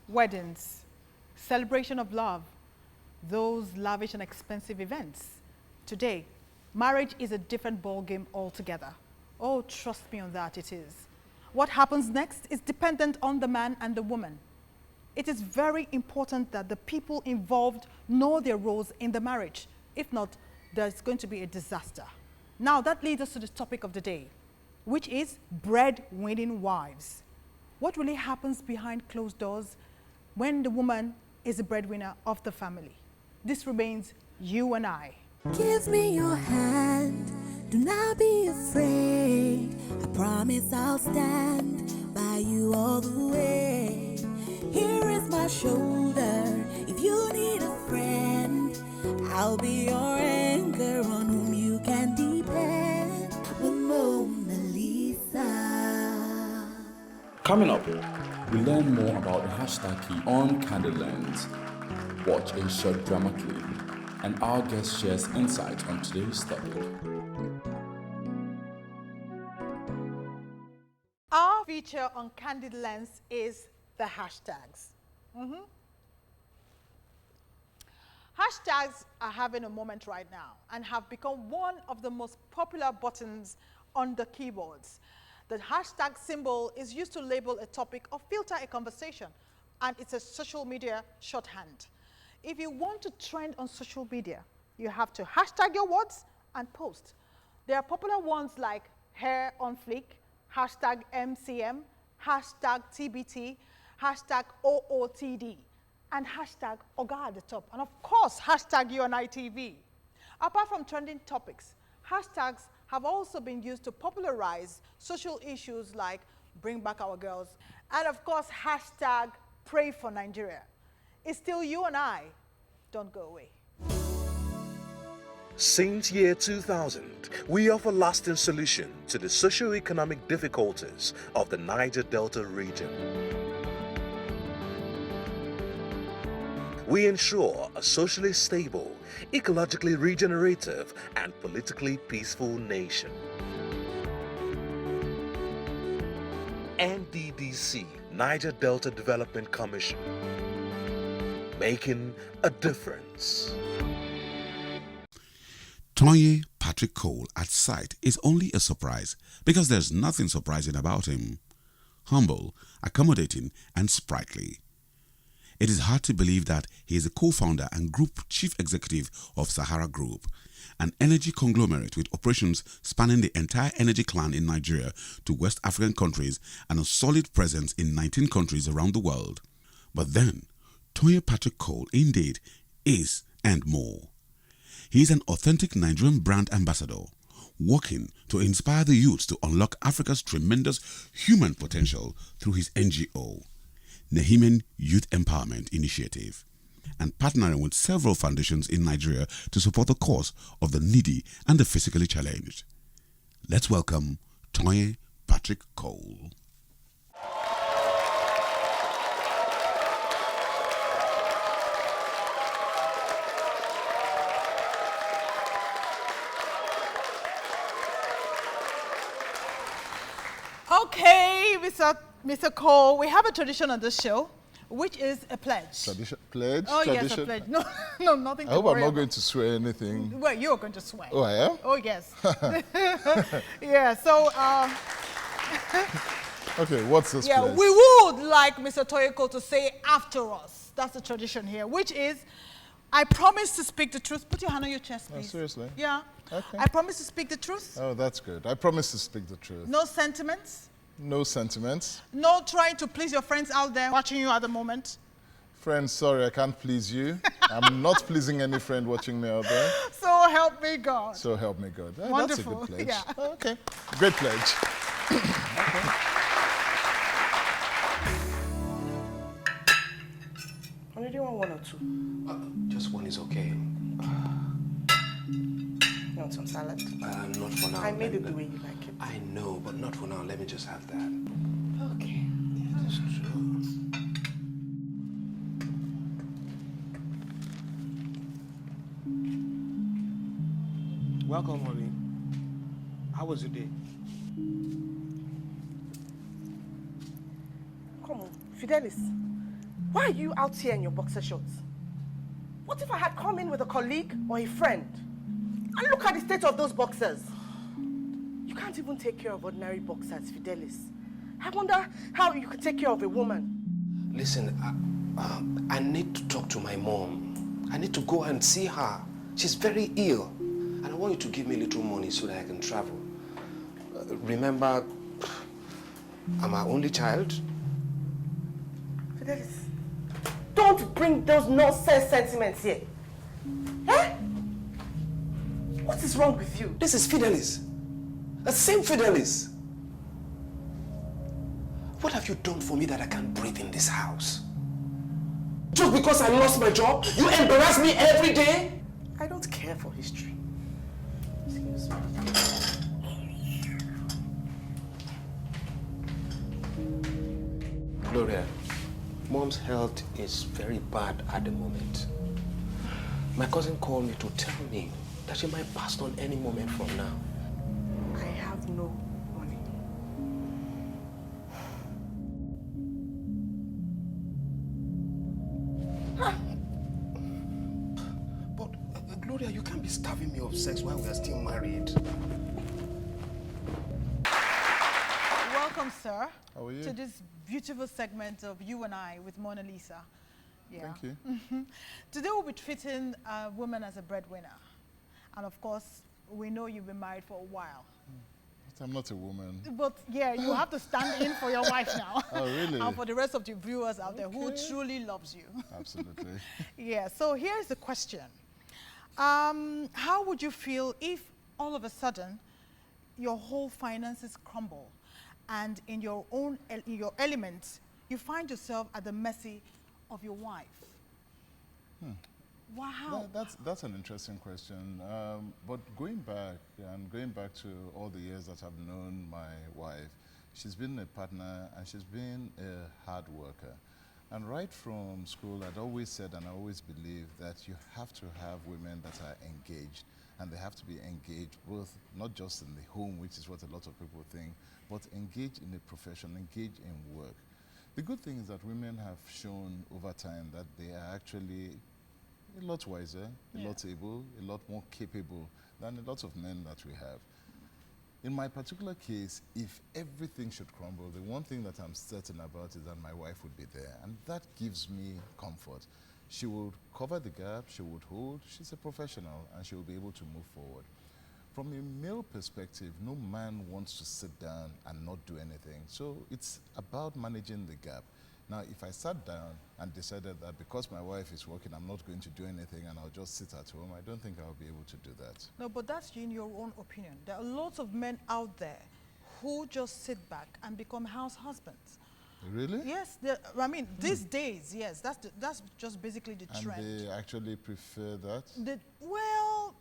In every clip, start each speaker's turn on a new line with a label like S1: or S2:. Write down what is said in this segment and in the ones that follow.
S1: weddings, celebration of love, those lavish and expensive events. Today, marriage is a different ballgame altogether. Oh, trust me on that, it is. What happens next is dependent on the man and the woman. It is very important that the people involved know their roles in the marriage. If not, there's going to be a disaster. Now, that leads us to the topic of the day, which is breadwinning wives. What really happens behind closed doors when the woman is the breadwinner of the family? This remains you and I.
S2: Give me your hand, do not be afraid. I promise I'll stand by you all the way. Here is my shoulder, if you need a friend, I'll be your anchor on whom you can depend. With Monalisa.
S3: Coming up, we learn more about the hashtag key on Candlelands, watch a short drama clip, and our guest shares insight on today's topic.
S1: Our feature on Candid Lens is the hashtags. Hashtags are having a moment right now and have become one of the most popular buttons on the keyboards. The hashtag symbol is used to label a topic or filter a conversation, and it's a social media shorthand. If you want to trend on social media, you have to hashtag your words and post. There are popular ones like hair on fleek, hashtag MCM, hashtag TBT, hashtag OOTD, and hashtag Oga at the top. And of course, hashtag UNITV. Apart from trending topics, hashtags have also been used to popularize social issues like Bring Back Our Girls, and of course, hashtag Pray for Nigeria. It's still you and I. Don't go away.
S4: Since year 2000, we offer lasting solution to the socio-economic difficulties of the Niger Delta region. We ensure a socially stable, ecologically regenerative, and politically peaceful nation. NDDC, Niger Delta Development Commission, making a difference.
S5: Tonye Cole at sight is only a surprise because there's nothing surprising about him. Humble, accommodating, and sprightly. It is hard to believe that he is a co-founder and group chief executive of Sahara Group, an energy conglomerate with operations spanning the entire energy clan in Nigeria to West African countries and a solid presence in 19 countries around the world. But then, Tonye Cole indeed is and more. He is an authentic Nigerian brand ambassador, working to inspire the youth to unlock Africa's tremendous human potential through his NGO, Nehemian Youth Empowerment Initiative, and partnering with several foundations in Nigeria to support the cause of the needy and the physically challenged. Let's welcome Tonye Cole.
S1: Okay, Mr. Cole, we have a tradition on this show, which is a pledge.
S6: Tradition? Pledge?
S1: Oh,
S6: Tradition?
S1: yes, a pledge. No, no, nothing
S6: I
S1: to
S6: hope
S1: worry
S6: I'm not
S1: about.
S6: going to swear anything.
S1: Well, you're going to swear.
S6: Oh, I am?
S1: Oh, yes. Yeah, so,
S6: Okay, what's this
S1: yeah,
S6: pledge?
S1: we would like Mr. Tonye Cole to say after us. That's the tradition here, which is, I promise to speak the truth. Put your hand on your chest, please.
S6: Oh, seriously?
S1: Yeah.
S6: Okay.
S1: I promise to speak the truth.
S6: Oh, that's good. I promise to speak the truth.
S1: No sentiments.
S6: No sentiments.
S1: No trying to please your friends out there watching you at the moment.
S6: Friends, sorry, I can't please you. I'm not pleasing any friend watching me out there.
S1: So help me God.
S6: So help me God. Oh,
S1: Wonderful.
S6: That's a good pledge.
S1: Yeah.
S6: Oh, okay. Great pledge. Okay.
S7: Only do you want one or two?
S8: Just one is okay.
S7: You want some salad?
S8: Not for now.
S7: I made it the way you like it.
S8: I know, but not for now. Let me just have that.
S7: Okay.
S8: Yeah, that's true.
S9: Welcome, honey. How was your day?
S7: Come on, Fidelis. Why are you out here in your boxer shorts? What if I had come in with a colleague or a friend? And look at the state of those boxers. You can't even take care of ordinary boxers, Fidelis. I wonder how you could take care of a woman.
S8: Listen, I need to talk to my mom. I need to go and see her. She's very ill. And I want you to give me a little money so that I can travel. Remember, I'm her only child.
S7: Fidelis, don't bring those nonsense sentiments here. Eh? What is wrong with you?
S8: This is Fidelis. The same Fidelis. What have you done for me that I can't breathe in this house? Just because I lost my job, you embarrass me every day?
S7: I don't care for history. Excuse me.
S8: Gloria, Mom's health is very bad at the moment. My cousin called me to tell me that she might pass on any moment from now.
S7: I have no money.
S8: But, Gloria, you can't be starving me of sex while we are still married.
S1: Welcome, sir.
S6: How are you?
S1: To this beautiful segment of You and I with Monalisa. Yeah.
S6: Thank you.
S1: Today we'll be treating a woman as a breadwinner. And of course, we know you've been married for a while.
S6: But I'm not a woman.
S1: But yeah, you have to stand in for your wife now.
S6: Oh, really?
S1: And for the rest of the viewers out there who truly loves you.
S6: Absolutely.
S1: Yeah, so here's the question. How would you feel if all of a sudden your whole finances crumble and in your own in your elements, you find yourself at the mercy of your wife? Wow.
S6: That's an interesting question. But going back to all the years that I've known my wife, she's been a partner and she's been a hard worker. And right from school, I'd always said and I always believe that you have to have women that are engaged. And they have to be engaged both, not just in the home, which is what a lot of people think, but engaged in a profession, engaged in work. The good thing is that women have shown over time that they are actually a lot wiser, a lot able, a lot more capable than a lot of men that we have. In my particular case, if everything should crumble, the one thing that I'm certain about is that my wife would be there. And that gives me comfort. She will cover the gap, she would hold, she's a professional, and she will be able to move forward. From a male perspective, no man wants to sit down and not do anything. So it's about managing the gap. Now, if I sat down and decided that because my wife is working, I'm not going to do anything and I'll just sit at home, I don't think I'll be able to do that.
S1: No, but that's in your own opinion. There are lots of men out there who just sit back and become house husbands.
S6: Really?
S1: Yes, I mean, these days, yes, that's just basically the trend.
S6: And they actually prefer that?
S1: Well,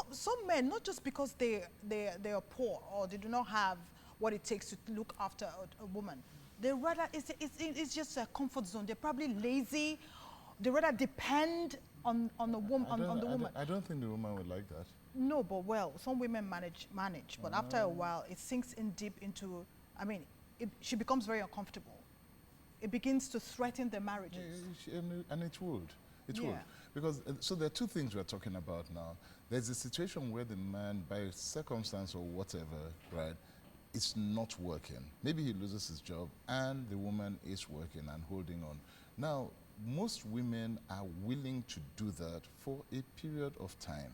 S1: some men, not just because they are poor or they do not have what it takes to look after a woman. They rather, it's just a comfort zone. They're probably lazy. They rather depend on the woman.
S6: I don't think the woman would like that.
S1: No, but well, some women manage, but after a while, it sinks in deep into, I mean, she becomes very uncomfortable. It begins to threaten their marriages.
S6: And it would. It would. Because, so there are two things we're talking about now. There's a situation where the man, by circumstance or whatever, right, it's not working. Maybe he loses his job and the woman is working and holding on. Now, most women are willing to do that for a period of time.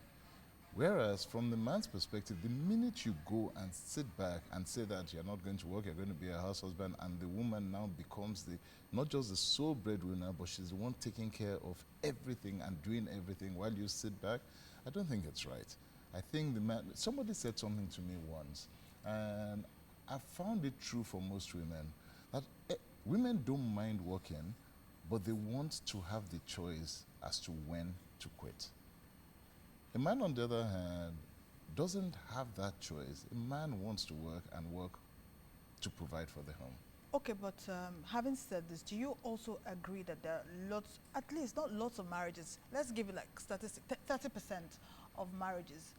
S6: Whereas from the man's perspective, the minute you go and sit back and say that you're not going to work, you're going to be a house husband, and the woman now becomes not just the sole breadwinner, but she's the one taking care of everything and doing everything while you sit back, I don't think it's right. I think the man, somebody said something to me once, and I found it true for most women, that women don't mind working, but they want to have the choice as to when to quit. A man, on the other hand, doesn't have that choice. A man wants to work and work to provide for the home.
S1: Okay, but having said this, do you also agree that there are lots, at least not lots of marriages, let's give it like statistic, 30% of marriages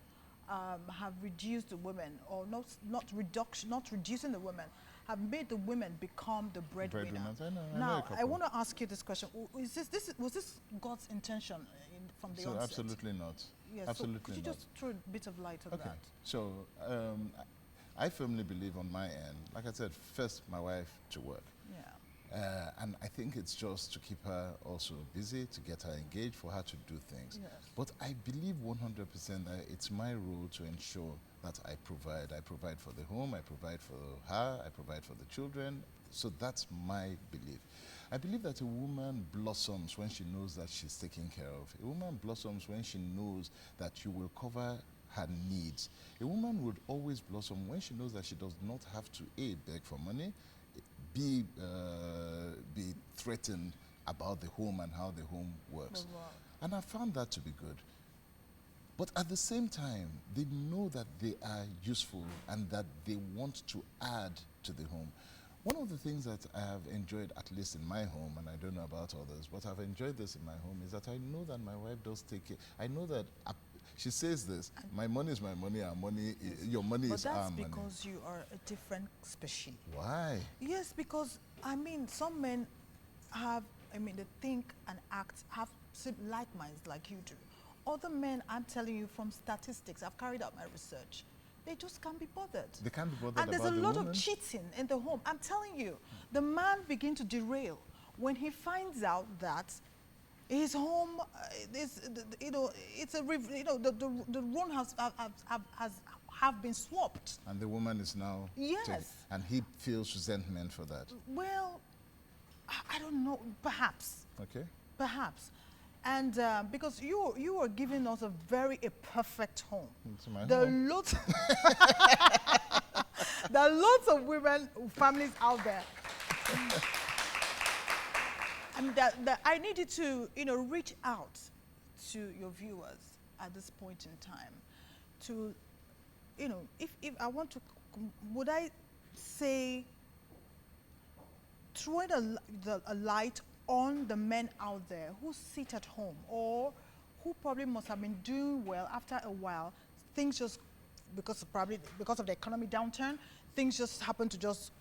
S1: have reduced the women, or not reducing the women, have made the women become the breadwinner.
S6: Breadwinners, I know a
S1: Now, I
S6: couple.
S1: want to ask you this question. Was this God's intention from the
S6: So
S1: onset?
S6: absolutely not.
S1: Yes.
S6: Absolutely
S1: So could you
S6: not.
S1: just throw a bit of light on
S6: Okay.
S1: that?
S6: So I firmly believe on my end, like I said, first my wife to work.
S1: Yeah.
S6: And I think it's just to keep her also busy, to get her engaged, for her to do things.
S1: Yes.
S6: But I believe 100% that it's my role to ensure that I provide. I provide for the home, I provide for her, I provide for the children. So that's my belief. I believe that a woman blossoms when she knows that she's taken care of. A woman blossoms when she knows that you will cover her needs. A woman would always blossom when she knows that she does not have to A, beg for money, be threatened about the home and how the home works. And I found that to be good. But at the same time, they know that they are useful and that they want to add to the home. One of the things that I have enjoyed, at least in my home, and I don't know about others, but I've enjoyed this in my home, is that I know that my wife does take care. I know that she says this, my money is my money, our money, your money is our money.
S1: But that's because you are a different species.
S6: Why?
S1: Yes, because, I mean, some men have, I mean, they think and act, have like minds like you do. Other men, I'm telling you from statistics, I've carried out my research, they just can't be bothered.
S6: They can't be bothered.
S1: And there's a lot of cheating in the home. I'm telling you, the man begins to derail when he finds out that his home is, you know, it's a, you know, the role have been swapped.
S6: And the woman is now
S1: Yes.
S6: and he feels resentment for that.
S1: Well, I don't know, perhaps.
S6: Okay.
S1: Perhaps. And because you are giving us a perfect home.
S6: It's my
S1: There are
S6: home.
S1: lots there are lots of women, families out there. I mean, that I need you to, you know, reach out to your viewers at this point in time to, you know, if I want to, would I say, throwing a light on the men out there who sit at home or who probably must have been doing well after a while, things just, because of the economy downturn, things just happen to just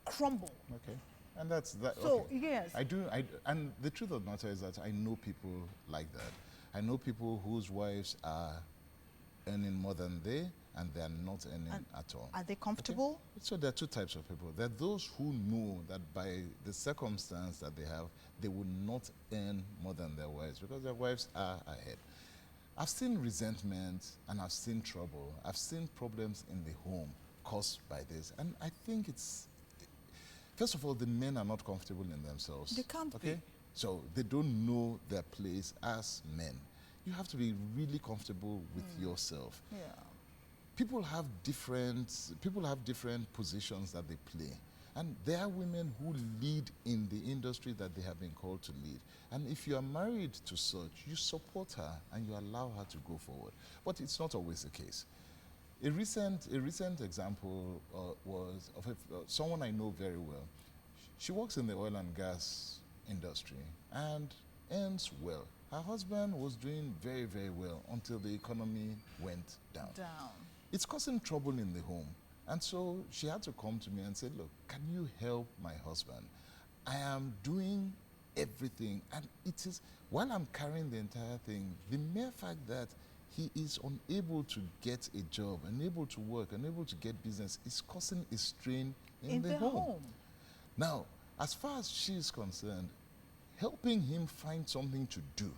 S1: crumble.
S6: Okay. And that's that.
S1: So,
S6: okay.
S1: yes.
S6: And the truth of the matter is that I know people like that. I know people whose wives are earning more than they, and they are not earning at all.
S1: Are they comfortable?
S6: Okay? So there are two types of people. There are those who know that by the circumstance that they have, they will not earn more than their wives because their wives are ahead. I've seen resentment and I've seen trouble. I've seen problems in the home caused by this. And I think it's, first of all, the men are not comfortable in themselves.
S1: They can't
S6: okay?
S1: be.
S6: So they don't know their place as men. You have to be really comfortable with yourself.
S1: Yeah.
S6: People have different positions that they play. And there are women who lead in the industry that they have been called to lead. And if you are married to such, you support her and you allow her to go forward. But it's not always the case. A recent example was of someone I know very well. She works in the oil and gas industry and earns well. Her husband was doing very, very well until the economy went down. It's causing trouble in the home. And so she had to come to me and say, look, can you help my husband? I am doing everything. And it is, while I'm carrying the entire thing, the mere fact that he is unable to get a job, unable to work, unable to get business, is causing a strain in the home. Now, as far as she is concerned, helping him find something to do,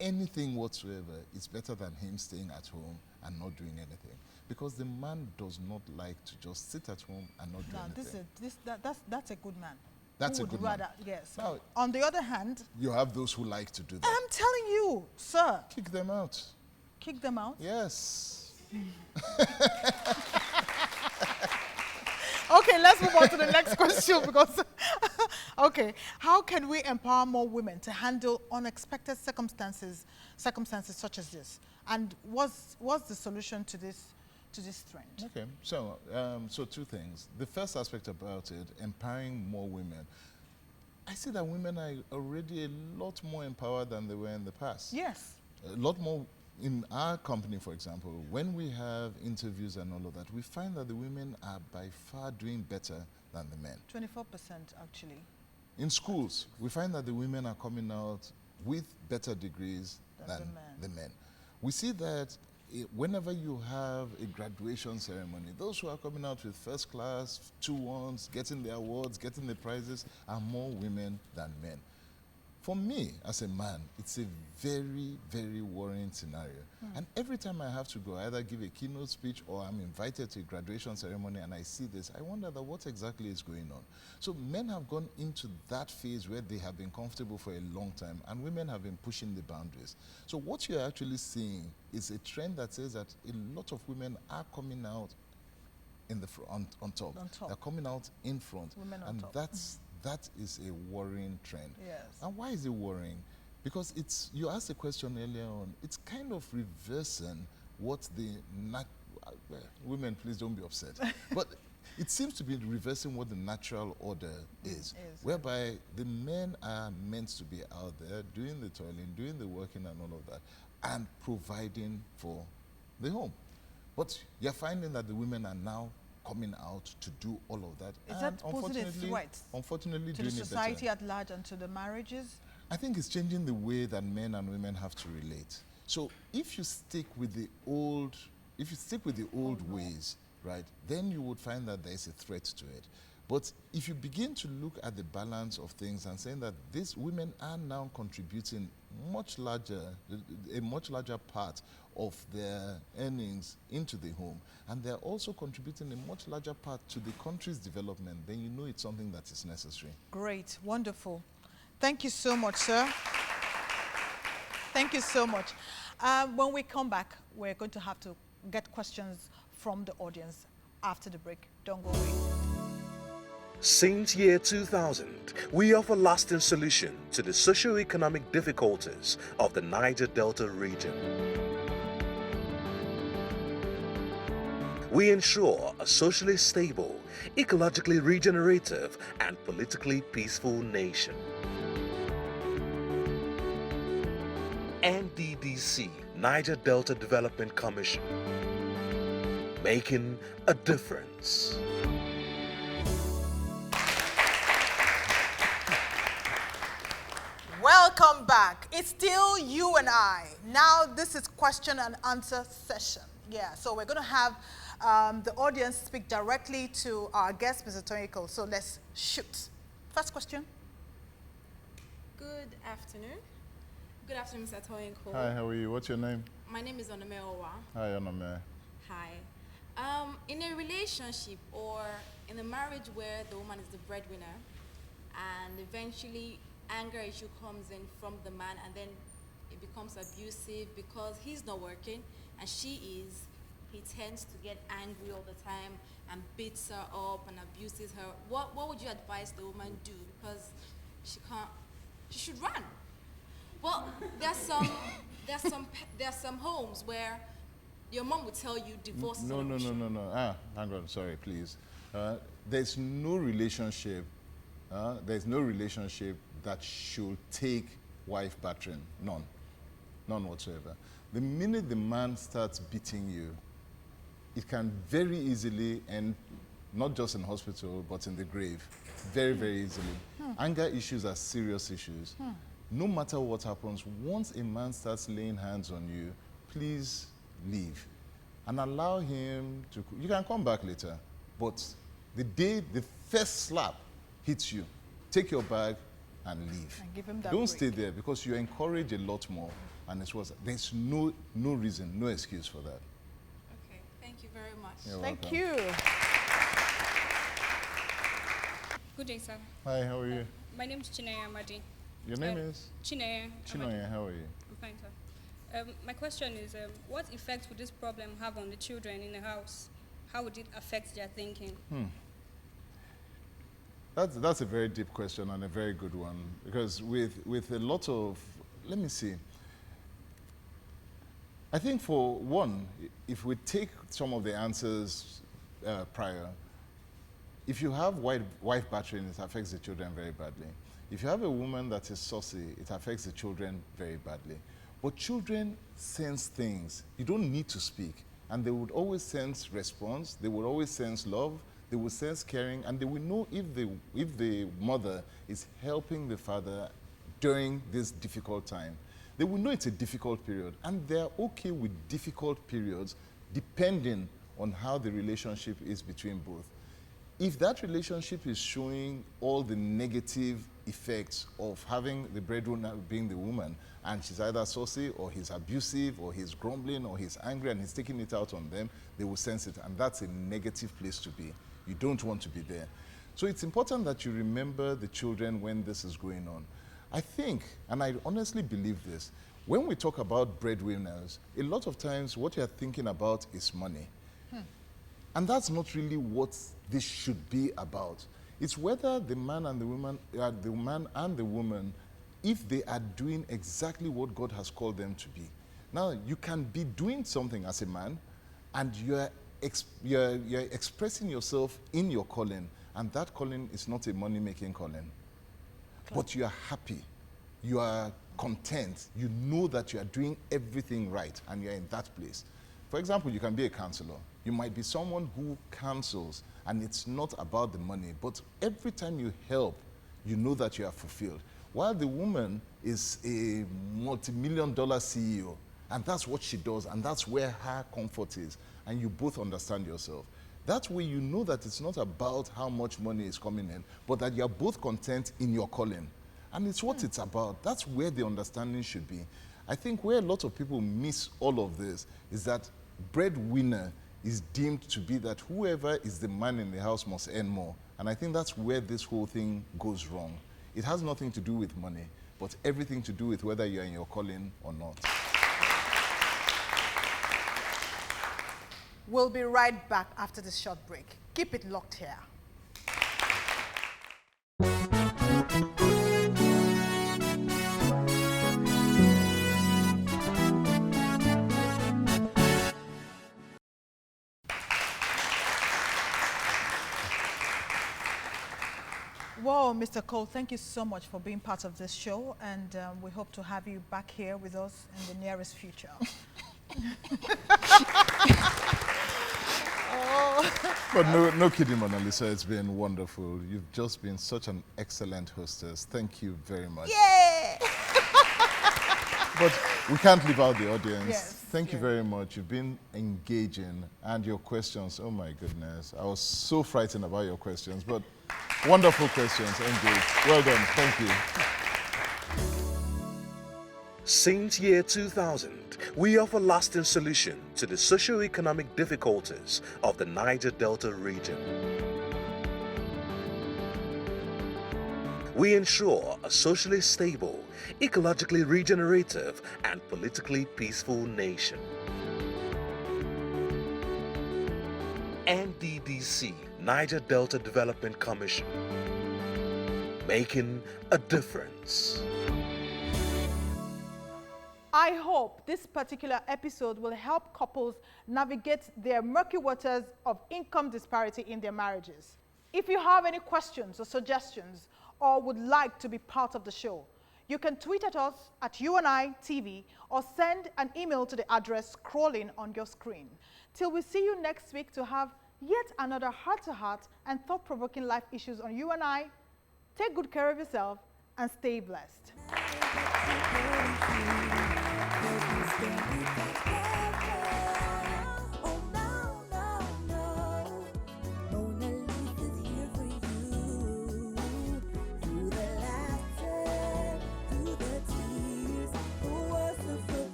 S6: anything whatsoever, is better than him staying at home and not doing anything. Because the man does not like to just sit at home and not do anything.
S1: That's a good man.
S6: That's a good man.
S1: Yes.
S6: Now,
S1: on the other hand,
S6: you have those who like to do that.
S1: I'm telling you, sir.
S6: Kick them out.
S1: Kick them out?
S6: Yes.
S1: Okay, let's move on to the next question because, okay, how can we empower more women to handle unexpected circumstances such as this? And what's the solution to this trend?
S6: Okay, so two things. The first aspect about it, empowering more women. I see that women are already a lot more empowered than they were in the past.
S1: Yes.
S6: A lot more in our company, for example, when we have interviews and all of that, we find that the women are by far doing better than the men.
S1: 24% actually.
S6: In schools, we find that the women are coming out with better degrees than the men. We see that whenever you have a graduation ceremony, those who are coming out with first class, 2-1s, getting the awards, getting the prizes, are more women than men. For me, as a man, it's a very, very worrying scenario. And every time I have to go, I either give a keynote speech or I'm invited to a graduation ceremony and I see this, I wonder that what exactly is going on. So men have gone into that phase where they have been comfortable for a long time and women have been pushing the boundaries. So what you're actually seeing is a trend that says that a lot of women are coming out in the on top. They're coming out in front.
S1: Women on
S6: and
S1: top.
S6: that is a worrying trend.
S1: Yes.
S6: And why is it worrying? Because you asked a question earlier on, it's kind of reversing what the, women, please don't be upset. But it seems to be reversing what the natural order is, whereby the men are meant to be out there doing the toiling, doing the working and all of that, and providing for the home. But you're finding that the women are now coming out to do all of that.
S1: Is that posing a threat
S6: unfortunately
S1: to
S6: doing
S1: the society at large and to the marriages?
S6: I think it's changing the way that men and women have to relate. So if you stick with the old, ways, right, then you would find that there is a threat to it. But if you begin to look at the balance of things and saying that these women are now contributing a much larger part of their earnings into the home, and they're also contributing a much larger part to the country's development, then you know it's something that is necessary.
S1: Great, wonderful. Thank you so much, sir. Thank you so much. When we come back, we're going to have to get questions from the audience after the break. Don't go away.
S4: Since year 2000, we offer lasting solution to the socio-economic difficulties of the Niger Delta region. We ensure a socially stable, ecologically regenerative, and politically peaceful nation. NDDC, Niger Delta Development Commission, making a difference.
S1: Welcome back. It's still you and I. Now this is question and answer session. Yeah, so we're going to have the audience speak directly to our guest, Mr. Tonye Cole. So let's shoot. First question.
S10: Good afternoon. Good afternoon, Mr. Tonye Cole.
S6: Hi, how are you? What's your name?
S10: My name is Onome Owa.
S6: Hi, Onome.
S10: Hi. In a relationship or in a marriage where the woman is the breadwinner and eventually anger issue comes in from the man and then it becomes abusive because he's not working and she is, he tends to get angry all the time and beats her up and abuses her. What would you advise the woman do? Because she should run. Well, there's some homes where your mom would tell you divorce is an option.
S6: No. Hang on, sorry, please. There's no relationship that should take wife battering. None whatsoever. The minute the man starts beating you, it can very easily end not just in hospital, but in the grave. Very, very easily. Anger issues are serious issues. No matter what happens, once a man starts laying hands on you, please leave. And allow him to, you can come back later, but the day the first slap hits you, take your bag and leave.
S1: And give him that
S6: Don't
S1: break.
S6: stay there because you encourage a lot more. And there's no reason, no excuse for that.
S10: Okay, thank you very much.
S6: You're
S1: Thank
S6: welcome.
S1: you.
S11: Good day, sir.
S6: Hi, how are you?
S11: My name is Chineye Amadi.
S6: Your name is?
S11: Chineye.
S6: Chinoye, how are you?
S11: I'm fine, sir. My question is, what effect would this problem have on the children in the house? How would it affect their thinking?
S6: That's a very deep question and a very good one, because with a lot of, let me see. I think for one, if we take some of the answers prior, if you have wife battering, it affects the children very badly. If you have a woman that is saucy, it affects the children very badly. But children sense things. You don't need to speak. And they would always sense response. They would always sense love. They would sense caring. And they will know if the mother is helping the father during this difficult time. They will know it's a difficult period. And they're okay with difficult periods depending on how the relationship is between both. If that relationship is showing all the negative effects of having the breadwinner being the woman, and she's either saucy or he's abusive or he's grumbling or he's angry and he's taking it out on them, they will sense it, and that's a negative place to be. You don't want to be there. So it's important that you remember the children when this is going on. I think, and I honestly believe this, when we talk about breadwinners, a lot of times what you're thinking about is money. And that's not really what this should be about. It's whether the man and the woman, if they are doing exactly what God has called them to be. Now, you can be doing something as a man, and you're expressing yourself in your calling, and that calling is not a money-making calling. But you are happy, you are content, you know that you are doing everything right, and you're in that place. For example, you can be a counselor. You might be someone who counsels, and it's not about the money, but every time you help, you know that you are fulfilled. While the woman is a multi-million-dollar CEO, and that's what she does, and that's where her comfort is, and you both understand yourself. That way you know that it's not about how much money is coming in, but that you're both content in your calling. And it's what it's about. That's where the understanding should be. I think where a lot of people miss all of this is that breadwinner is deemed to be that whoever is the man in the house must earn more. And I think that's where this whole thing goes wrong. It has nothing to do with money, but everything to do with whether you're in your calling or not.
S1: We'll be right back after this short break. Keep it locked here. Well, Mr. Cole, thank you so much for being part of this show, and we hope to have you back here with us in the nearest future.
S6: But no kidding, Monalisa, it's been wonderful. You've just been such an excellent hostess. Thank you very much.
S1: Yeah!
S6: But we can't leave out the audience.
S1: Yes,
S6: Thank you very much. You've been engaging, and your questions, oh my goodness. I was so frightened about your questions, but wonderful questions, engaged. Well done, thank you.
S4: Since year 2000, we offer lasting solution to the socio-economic difficulties of the Niger Delta region. We ensure a socially stable, ecologically regenerative, and politically peaceful nation. NDDC, Niger Delta Development Commission, making a difference.
S1: I hope this particular episode will help couples navigate their murky waters of income disparity in their marriages. If you have any questions or suggestions or would like to be part of the show, you can tweet at us at UNI-TV or send an email to the address scrolling on your screen. Till we see you next week to have yet another heart-to-heart and thought-provoking life issues on UNI, take good care of yourself and stay blessed.